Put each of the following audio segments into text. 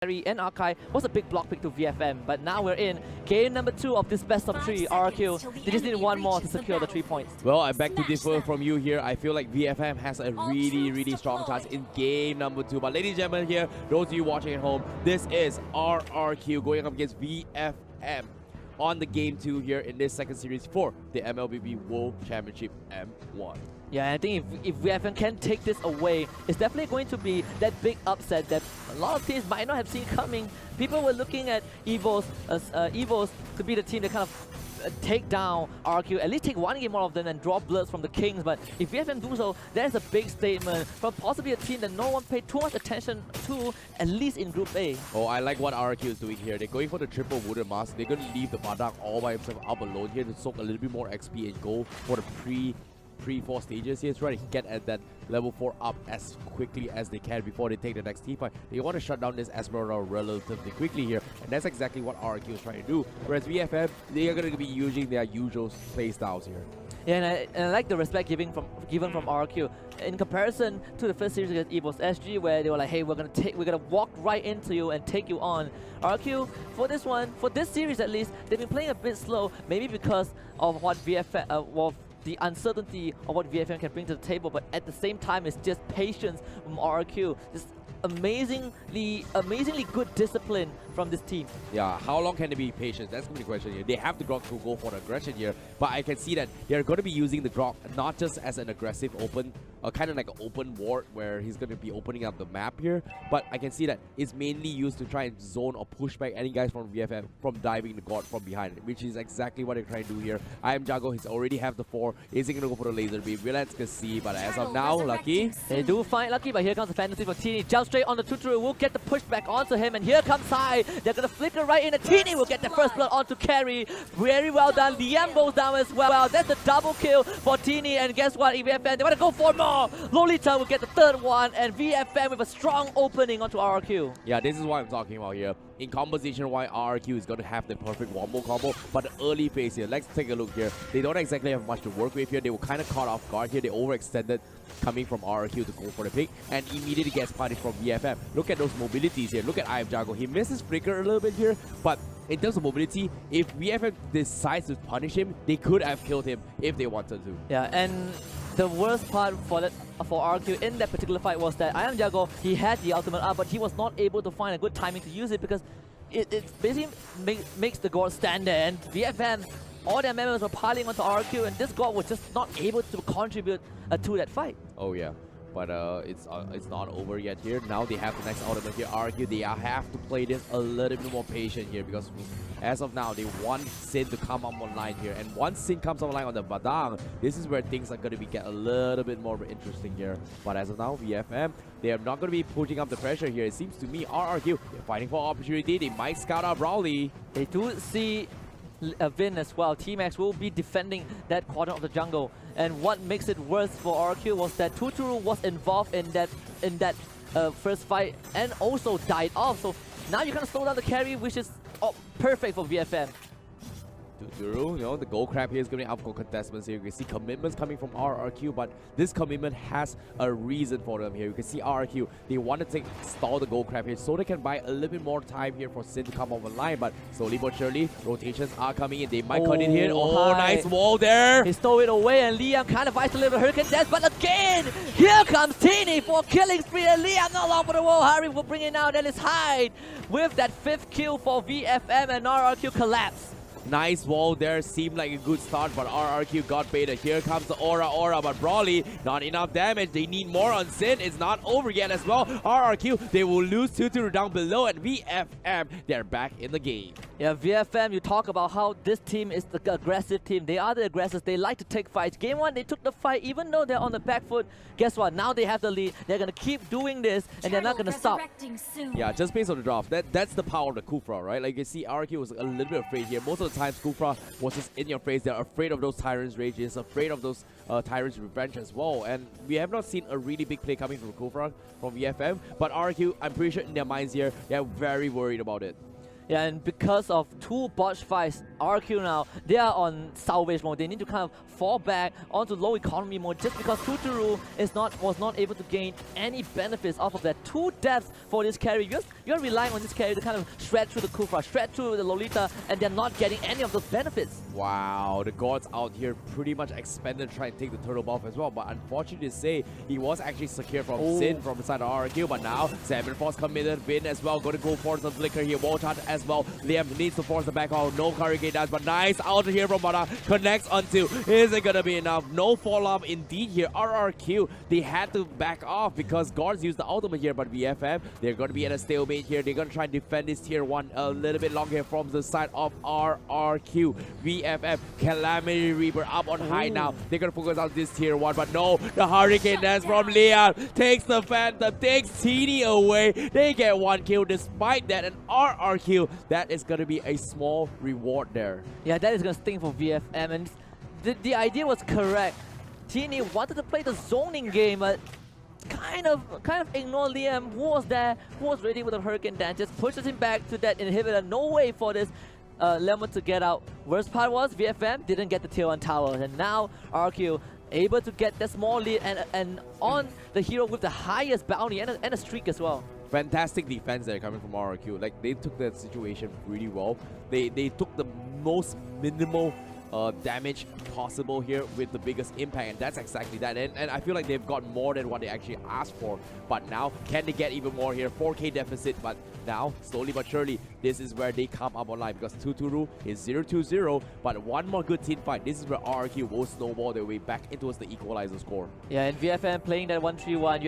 carry and Archive was a big block pick to VFM, but now we're in game number 2 of this best of 3 RRQ. They just need one more to secure the 3 points. Well, I beg to differ from you here. I feel like VFM has a really strong chance in game number 2. But ladies and gentlemen here, those of you watching at home, this is RRQ going up against VFM on the game 2 here in this second series for the MLBB World Championship M1. Yeah, I think if VFM can take this away, it's definitely going to be that big upset that a lot of teams might not have seen coming. People were looking at EVOS to be the team that kind of take down RRQ, at least take one game out of them and draw bloods from the Kings. But if VFM do so, there's a big statement from possibly a team that no one paid too much attention to, at least in Group A. Oh, I like what RRQ is doing here. They're going for the triple wooden mask. They're going to leave the Badak all by himself up alone here to soak a little bit more XP and go for the pre-4 stages here, trying to get at that level 4 up as quickly as they can before they take the next team fight. They want to shut down this Esmeralda relatively quickly here, and that's exactly what RRQ is trying to do. Whereas VFM, they are going to be using their usual play styles here. Yeah, and I like the respect given from RRQ in comparison to the first series against EVOS SG, where they were like, hey, we're gonna walk right into you and take you on. RRQ for this one, for this series at least, they've been playing a bit slow, maybe because of what VFM the uncertainty of what VFM can bring to the table, but at the same time, it's just patience from RRQ. Just amazingly good discipline from this team. Yeah, how long can they be patient? That's going to be the question here. They have the Grok to go for the aggression here, but I can see that they're going to be using the Grok not just as an aggressive open, kind of like an open ward where he's going to be opening up the map here, but I can see that it's mainly used to try and zone or push back any guys from VFM from diving the God from behind, which is exactly what they're trying to do here. I am Jago, he's already have the 4. Is he going to go for the laser beam? Let's see, but as of now, Lucky. They do find Lucky, but here comes the fantasy for Teeny. Jump straight on the Tuturu, will get the pushback onto him, and here comes Sai. They're going to flicker right in, and Teeny will get the first blood onto Carry. Very well done. Liam goes down as well. That's a double kill for Teeny, and guess what? VFM, they want to go for more. Lolita will get the 3rd one, and VFM with a strong opening onto RRQ. Yeah, this is what I'm talking about here. In composition, why RRQ is going to have the perfect wombo combo, but the early phase here, let's take a look here. They don't exactly have much to work with here. They were kind of caught off guard here. They overextended coming from RRQ to go for the pick, and immediately gets punished from VFM. Look at those mobilities here. Look at IF Jago. He misses Flicker a little bit here, but in terms of mobility, if VFM decides to punish him, they could have killed him if they wanted to. Yeah, and the worst part for RRQ in that particular fight was that Iam Jago, he had the ultimate up, but he was not able to find a good timing to use it because it basically makes the God stand there, and VFM, all their members were piling onto RRQ, and this God was just not able to contribute to that fight. Oh yeah. But it's not over yet here. Now they have the next ultimate here. RRQ, they have to play this a little bit more patient here, because as of now, they want Sin to come up online here. And once Sin comes online on the Badang, this is where things are going to get a little bit more interesting here. But as of now, VFM, they are not going to be pushing up the pressure here. It seems to me, RRQ, they're fighting for opportunity. They might scout out Rowley. They do see Vin as well. T-Max will be defending that quadrant of the jungle, and what makes it worse for RRQ was that Tuturu was involved in that first fight and also died off. So now you kind of slow down the carry, which is perfect for VFM. Tuturu, you know, the gold crab here is going to be up for contestants here. You can see commitments coming from RRQ, but this commitment has a reason for them here. You can see RRQ, they want to stall the gold crab here so they can buy a little bit more time here for Sin to come over line, but slowly but surely, rotations are coming in. They might cut it here. Oh, nice wall there. He stole it away, and Liam kind of isolated Hurricane Death, but again, here comes Teeny for killing spree, and Liam not long for the wall. Harry will bring it out, and it's Hyde with that 5th kill for VFM, and RRQ collapse. Nice wall there, seemed like a good start, but RRQ got baited. Here comes the aura, but Brawley, not enough damage. They need more on Sin. It's not over yet as well. RRQ, they will lose Tuturu down below, and VFM, they're back in the game. Yeah, VFM, you talk about how this team is the aggressive team. They are the aggressors. They like to take fights. Game 1, they took the fight, even though they're on the back foot. Guess what? Now they have the lead. They're going to keep doing this, and they're not going to stop. Yeah, just based on the draft. That's the power of the Kufra, right? Like you see, RRQ was a little bit afraid here. Most of the times, Kufra was just in your face. They're afraid of those Tyrants' rages, afraid of those Tyrants' revenge as well. And we have not seen a really big play coming from Kufra from VFM. But RRQ, I'm pretty sure in their minds here, they're very worried about it. Yeah, and because of two botch fights, RRQ now, they are on salvage mode. They need to kind of fall back onto low economy mode just because Tuturu was not able to gain any benefits off of that. Two deaths for this carry. You're relying on this carry to kind of shred through the Kufra, shred through the Lolita, and they're not getting any of those benefits. Wow, the gods out here pretty much expanded, trying to take the turtle buff as well. But unfortunately to say, he was actually secured from Sin from the side of RRQ. But now, 7 Force committed, Vin as well, going to go for some flicker here. Wall charge as well. Liam needs to force the back out. No Hurricane does, but nice out here from Mana. Connects onto. Isn't going to be enough. No follow-up indeed here. RRQ, they had to back off because gods used the ultimate here. But VFM, they're going to be at a stalemate here. They're going to try and defend this tier 1 a little bit longer here from the side of RRQ. VFM, Calamity Reaper up on high now. They're going to focus on this tier 1, but no, the Hurricane Dance from Leon takes the Phantom, takes TD away. They get 1 kill despite that, and RRQ, that is going to be a small reward there. Yeah, that is going to sting for VFM, and the idea was correct. TD wanted to play the zoning game, but kind of ignore Liam, who was there, who was ready with the Hurricane Dance, just pushes him back to that inhibitor. No way for this Lemon to get out. Worst part was VFM didn't get the tier 1 tower, and now RQ able to get that small lead and on the hero with the highest bounty and a streak as well. Fantastic defense there coming from RRQ. Like, they took that situation really well. They took the most minimal damage possible here with the biggest impact, and that's exactly that. And I feel like they've got more than what they actually asked for. But now, can they get even more here? 4K deficit, but now, slowly but surely, this is where they come up online because Tuturu is 0-2-0, but one more good team fight. This is where RRQ will snowball their way back into the equalizer score. Yeah, and VFM playing that 1-3-1,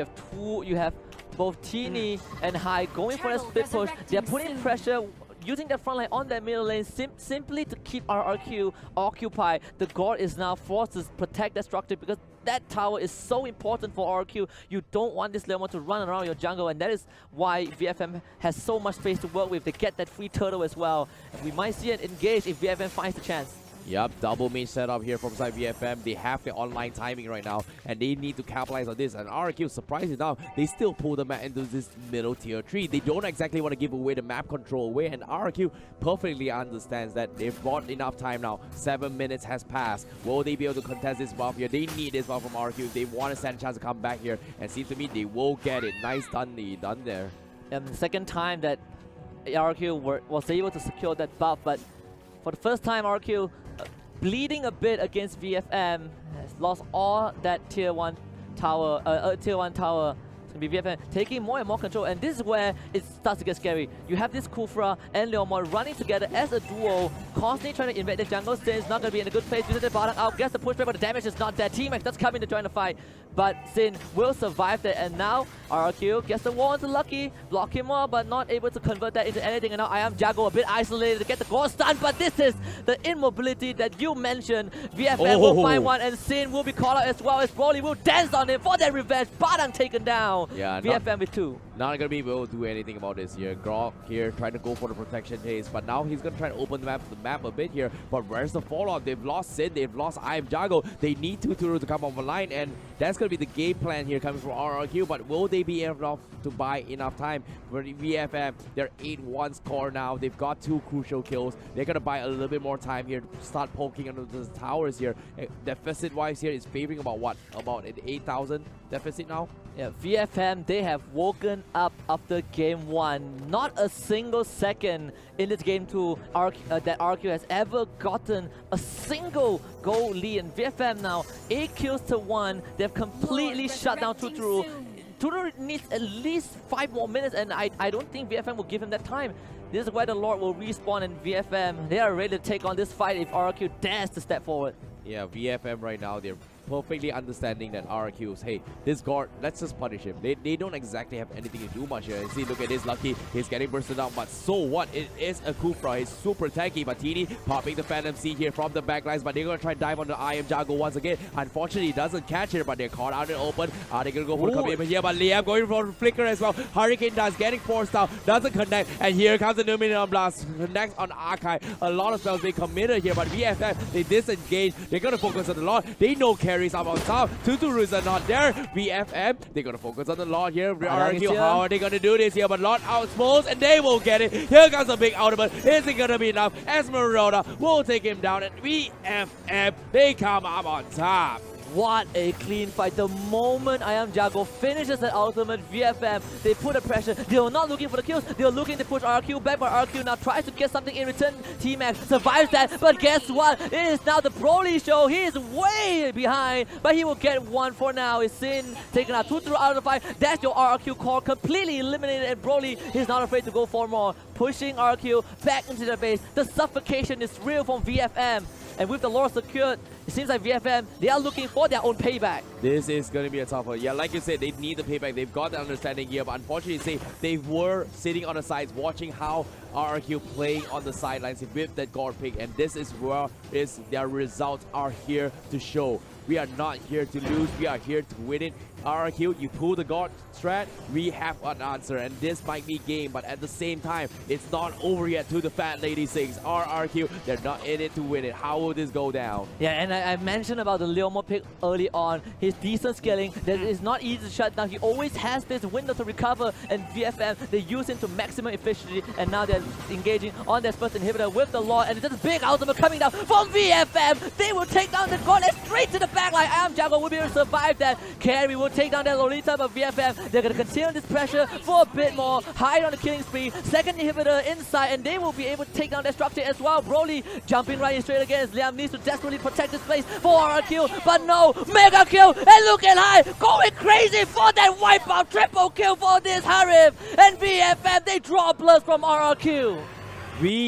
you have both Teeny and High going for a split push. They're putting pressure, using that front line on that middle lane simply to keep RRQ occupied. The God is now forced to protect that structure because that tower is so important for RRQ. You don't want this Lemon to run around your jungle, and that is why VFM has so much space to work with. They get that free turtle as well. We might see it engage if VFM finds the chance. Yep, double main setup here from side VFM. They have the online timing right now, and they need to capitalize on this. And RRQ, surprisingly enough, they still pull the map into this middle tier 3. They don't exactly want to give away the map control away, and RRQ perfectly understands that they've got enough time now. 7 minutes has passed. Will they be able to contest this buff here? They need this buff from RRQ if they want to stand a chance to come back here, and seems to me they will get it. Nice done there. And the second time that RRQ was able to secure that buff, but for the first time RRQ bleeding a bit against VFM, has lost all that tier 1 tower. It's going to be VFM taking more and more control, and this is where it starts to get scary. You have this Kufra and Leomon running together as a duo, constantly trying to invade the jungle. Sin is not going to be in a good place. Uses the bottom out, gets the pushback, but the damage is not there. T-Max does come in to join the fight, but Sin will survive that, and now RRQ gets the wall into Lucky, block him more, but not able to convert that into anything. And now I am Jago a bit isolated to get the core stun, but this is the immobility that you mentioned. VFM will find one, and Sin will be called out as well as Broly will dance on him for that revenge. Badang taken down. Yeah, VFM with 2. Not going to be able to do anything about this here. Grok here trying to go for the protection haze, but now he's going to try to open the map a bit here. But where's the fallout? They've lost Sin, they've lost I am Jago. They need Tuturu to come off the line, and that's going to be the game plan here coming from RRQ. But will they be enough to buy enough time for the VFM? They're 8-1 score now. They've got 2 crucial kills. They're going to buy a little bit more time here to start poking under the towers here. Deficit-wise here is favoring about what? About an 8,000 deficit now? Yeah, VFM, they have woken up after game 1. Not a single second in this game 2 that RRQ has ever gotten a single goal lead. And VFM now, 8 kills to 1. They've completely shut down Tuturu. Tuturu needs at least 5 more minutes, and I don't think VFM will give him that time. This is where the Lord will respawn, and VFM, they are ready to take on this fight if RRQ dares to step forward. Yeah, VFM right now, they're perfectly understanding that RRQ is, hey, this guard, let's just punish him. They don't exactly have anything to do much here. And see, look at this, Lucky, he's getting bursted out, but so what? It is a Kufra, he's super tanky, but Tini popping the Phantom Seed here from the backlines, but they're going to try and dive on the I am Jago once again. Unfortunately, he doesn't catch it, but they're caught out in open. Are they going to go for the commitment here? But Liam going for the flicker as well. Hurricane does, getting forced out, doesn't connect, and here comes the Numinon Blast. Connects on Archive. A lot of spells being committed here, but VFM, they disengage. They're going to focus on the Lord. They don't care carries up on top. Tuturus are not there. VFM, they're gonna focus on the Lord here. RRQ, how are they gonna do this here? But Lord outspolls and they will get it. Here comes a big ultimate. Is it gonna be enough? Esmeralda will take him down, and VFM, they come up on top. What a clean fight. The moment I Am Jago finishes that ultimate, VFM, they put the pressure. They were not looking for the kills. They were looking to push RRQ back, but RRQ now tries to get something in return. T-Max survives that, but guess what? It is now the Broly show. He is way behind, but he will get one for now. Is Sin taking out 2 out of the fight. That's your RRQ core completely eliminated, and Broly is not afraid to go for more. Pushing RRQ back into the base. The suffocation is real from VFM. And with the lore secured, it seems like VFM, they are looking for their own payback. This is going to be a tough one. Yeah, like you said, they need the payback. They've got the understanding here, but unfortunately, they were sitting on the sides watching how RRQ playing on the sidelines with that God pick, and this is where their results are here to show. We are not here to lose. We are here to win it. RRQ, you pull the God strat, we have an answer, and this might be game, but at the same time, it's not over yet to the Fat Lady 6. RRQ, they're not in it to win it. How will this go down? Yeah, and I mentioned about the Leomo pick early on. His decent scaling that is not easy to shut down. He always has this window to recover, and VFM, they use him to maximum efficiency, and now they're engaging on their first inhibitor with the Lord, and there's a big ultimate coming down from VFM. They will take down the God straight to the back line. I Am Jago will be able to survive that. Carry will take down that Lolita, but VFM, they're going to continue this pressure for a bit more. Hide on the killing spree. Second inhibitor inside, and they will be able to take down that structure as well. Broly jumping right in straight against Liam needs to desperately protect this place for RRQ, but no, mega kill, and look at High going crazy for that wipeout. Triple kill for this Harif, and VFM, they draw blood from RRQ. VFM